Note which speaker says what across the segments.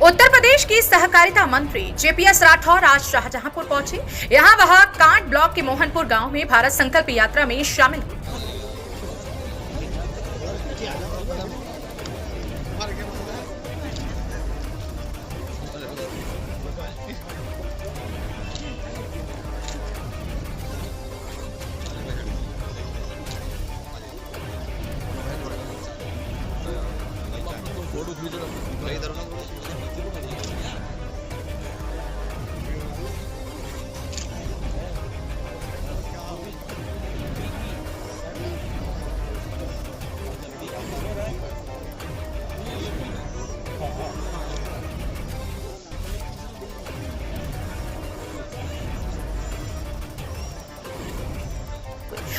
Speaker 1: उत्तर प्रदेश की सहकारिता मंत्री जेपीएस राठौर आज शाहजहांपुर पहुंचे। यहां वह कांट ब्लॉक के मोहनपुर गांव में भारत संकल्प यात्रा में शामिल हुए।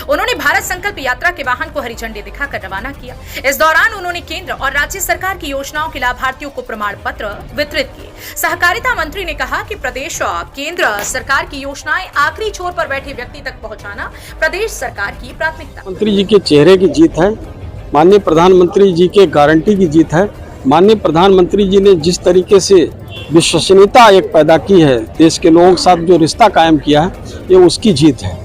Speaker 1: उन्होंने भारत संकल्प यात्रा के वाहन को हरी झंडी दिखाकर रवाना किया। इस दौरान उन्होंने केंद्र और राज्य सरकार की योजनाओं के लाभार्थियों को प्रमाण पत्र वितरित किए। सहकारिता मंत्री ने कहा कि प्रदेश और केंद्र सरकार की योजनाएं आखिरी छोर पर बैठे व्यक्ति तक पहुंचाना प्रदेश सरकार की प्राथमिकता।
Speaker 2: मंत्री जी के चेहरे की जीत है, माननीय प्रधानमंत्री जी के गारंटी की जीत है। माननीय प्रधानमंत्री जी ने जिस तरीके से विश्वसनीयता एक पैदा की है, देश के लोगों के साथ जो रिश्ता कायम किया है, ये उसकी जीत है।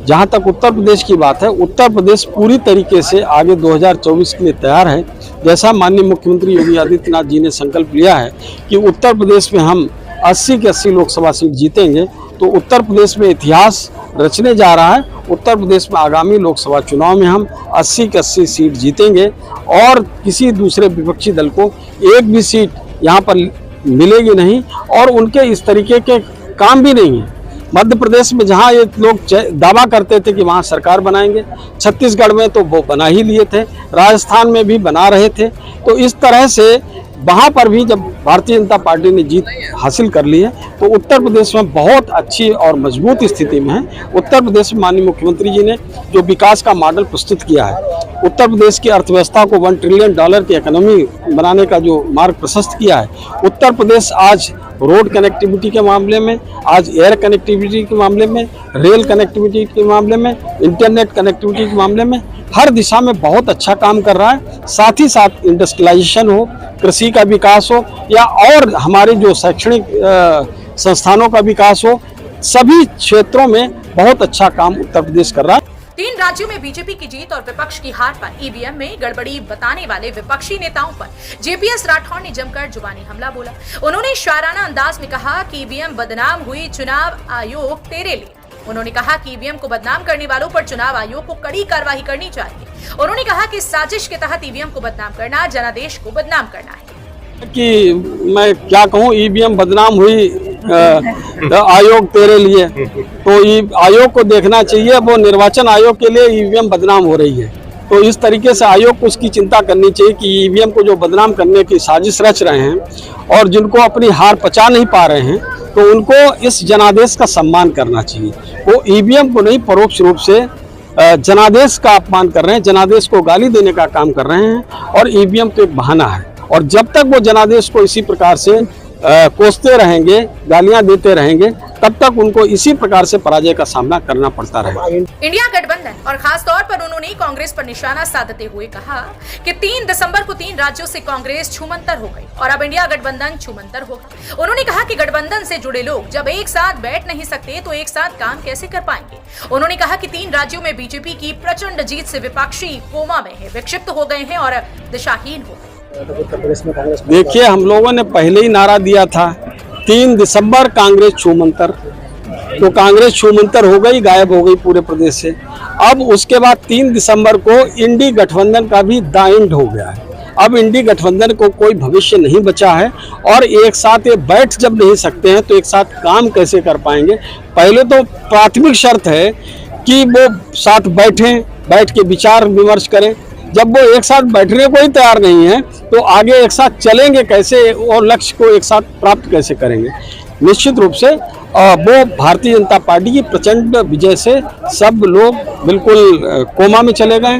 Speaker 2: जहाँ तक उत्तर प्रदेश की बात है, उत्तर प्रदेश पूरी तरीके से आगे 2024 के लिए तैयार है। जैसा माननीय मुख्यमंत्री योगी आदित्यनाथ जी ने संकल्प लिया है कि उत्तर प्रदेश में हम 80 के 80 लोकसभा सीट जीतेंगे, तो उत्तर प्रदेश में इतिहास रचने जा रहा है। उत्तर प्रदेश में आगामी लोकसभा चुनाव में हम 80 के 80 सीट जीतेंगे और किसी दूसरे विपक्षी दल को एक भी सीट यहाँ पर मिलेगी नहीं, और उनके इस तरीके के काम भी नहीं है। मध्य प्रदेश में जहां ये लोग दावा करते थे कि वहां सरकार बनाएंगे, छत्तीसगढ़ में तो वो बना ही लिए थे, राजस्थान में भी बना रहे थे। तो इस तरह से वहां पर भी जब भारतीय जनता पार्टी ने जीत हासिल कर ली है, तो उत्तर प्रदेश में बहुत अच्छी और मजबूत स्थिति में है। उत्तर प्रदेश में माननीय मुख्यमंत्री जी ने जो विकास का मॉडल प्रस्तुत किया है, उत्तर प्रदेश की अर्थव्यवस्था को $1 ट्रिलियन की इकोनॉमी बनाने का जो मार्ग प्रशस्त किया है, उत्तर प्रदेश आज रोड कनेक्टिविटी के मामले में, आज एयर कनेक्टिविटी के मामले में, रेल कनेक्टिविटी के मामले में, इंटरनेट कनेक्टिविटी के मामले में हर दिशा में बहुत अच्छा काम कर रहा है। साथ ही साथ इंडस्ट्रियलाइजेशन हो, कृषि का विकास हो, या और हमारे जो शैक्षणिक संस्थानों का विकास हो, सभी क्षेत्रों में बहुत अच्छा काम उत्तर प्रदेश कर रहा है।
Speaker 1: 3 राज्यों में बीजेपी की जीत और विपक्ष की हार पर ईवीएम में गड़बड़ी बताने वाले विपक्षी नेताओं पर जेपीएस राठौर ने जमकर जुबानी हमला बोला। उन्होंने शायराना अंदाज में कहा कि ईवीएम बदनाम हुई, चुनाव आयोग तेरे लिए। उन्होंने कहा कि ईवीएम को बदनाम करने वालों पर चुनाव आयोग को कड़ी कार्रवाई करनी चाहिए। उन्होंने कहा कि साजिश के तहत ईवीएम को बदनाम करना जनादेश को बदनाम करना है।
Speaker 2: कि मैं क्या कहूँ, ईवीएम बदनाम हुई आयोग तेरे लिए, तो आयोग को देखना चाहिए, वो निर्वाचन आयोग के लिए ईवीएम बदनाम हो रही है। तो इस तरीके से आयोग को उसकी चिंता करनी चाहिए कि ईवीएम को जो बदनाम करने की साजिश रच रहे हैं और जिनको अपनी हार पचा नहीं पा रहे हैं, तो उनको इस जनादेश का सम्मान करना चाहिए। वो ईवीएम को नहीं, परोक्ष रूप से जनादेश का अपमान कर रहे हैं, जनादेश को गाली देने का काम कर रहे हैं, और ईवीएम तो एक बहाना है। और जब तक वो जनादेश को इसी प्रकार से कोसते रहेंगे, गालियां देते रहेंगे, तब तक उनको इसी प्रकार से पराजय का सामना करना पड़ता रहेगा।
Speaker 1: इंडिया गठबंधन और खास तौर पर उन्होंने कांग्रेस पर निशाना साधते हुए कहा कि 3 दिसंबर को 3 राज्यों से कांग्रेस छूमंतर हो गई और अब इंडिया गठबंधन छूमंतर होगा। उन्होंने कहा कि गठबंधन से जुड़े लोग जब एक साथ बैठ नहीं सकते तो एक साथ काम कैसे कर पाएंगे। उन्होंने कहा कि 3 राज्यों में बीजेपी की प्रचंड जीत से विपक्षी कोमा में है, विक्षिप्त हो गए हैं और दिशाहीन हो गए।
Speaker 2: देखिए, हम लोगों ने पहले ही नारा दिया था 3 दिसंबर कांग्रेस छूमंतर, तो कांग्रेस छूमंतर हो गई, गायब हो गई पूरे प्रदेश से। अब उसके बाद 3 दिसंबर को इंडी गठबंधन का भी द एंड हो गया है। अब इंडी गठबंधन को कोई भविष्य नहीं बचा है, और एक साथ ये बैठ जब नहीं सकते हैं तो एक साथ काम कैसे कर पाएंगे। पहले तो प्राथमिक शर्त है कि वो साथ बैठें, बैठ के विचार विमर्श करें। जब वो एक साथ बैठने को ही तैयार नहीं है, तो आगे एक साथ चलेंगे कैसे और लक्ष्य को एक साथ प्राप्त कैसे करेंगे। निश्चित रूप से वो भारतीय जनता पार्टी की प्रचंड विजय से सब लोग बिल्कुल कोमा में चले गए,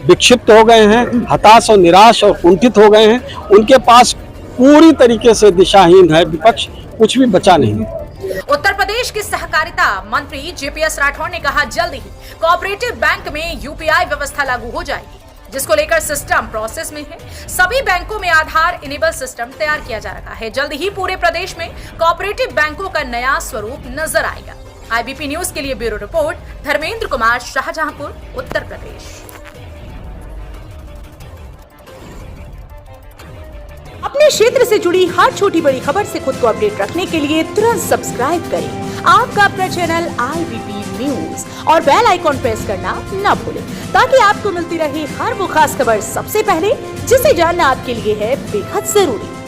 Speaker 2: विक्षिप्त हो गए हैं, हताश और निराश और कुंठित हो गए हैं। उनके पास पूरी तरीके से दिशाहीन है विपक्ष, कुछ भी बचा नहीं।
Speaker 1: उत्तर प्रदेश के सहकारिता मंत्री जेपीएस राठौर ने कहा, जल्द ही कोऑपरेटिव बैंक में यूपीआई व्यवस्था लागू हो जाएगी। जिसको लेकर सिस्टम प्रोसेस में है। सभी बैंकों में आधार इनेबल सिस्टम तैयार किया जा रहा है। जल्द ही पूरे प्रदेश में कोऑपरेटिव बैंकों का नया स्वरूप नजर आएगा। आईबीपी न्यूज के लिए ब्यूरो रिपोर्ट धर्मेंद्र कुमार, शाहजहांपुर, उत्तर प्रदेश।
Speaker 3: अपने क्षेत्र से जुड़ी हर छोटी बड़ी खबर से खुद को अपडेट रखने के लिए तुरंत सब्सक्राइब करें आपका अपना चैनल आईबीपी न्यूज और बेल आइकॉन प्रेस करना न भूलें, ताकि आपको मिलती रहे हर वो खास खबर सबसे पहले, जिसे जानना आपके लिए है बेहद जरूरी।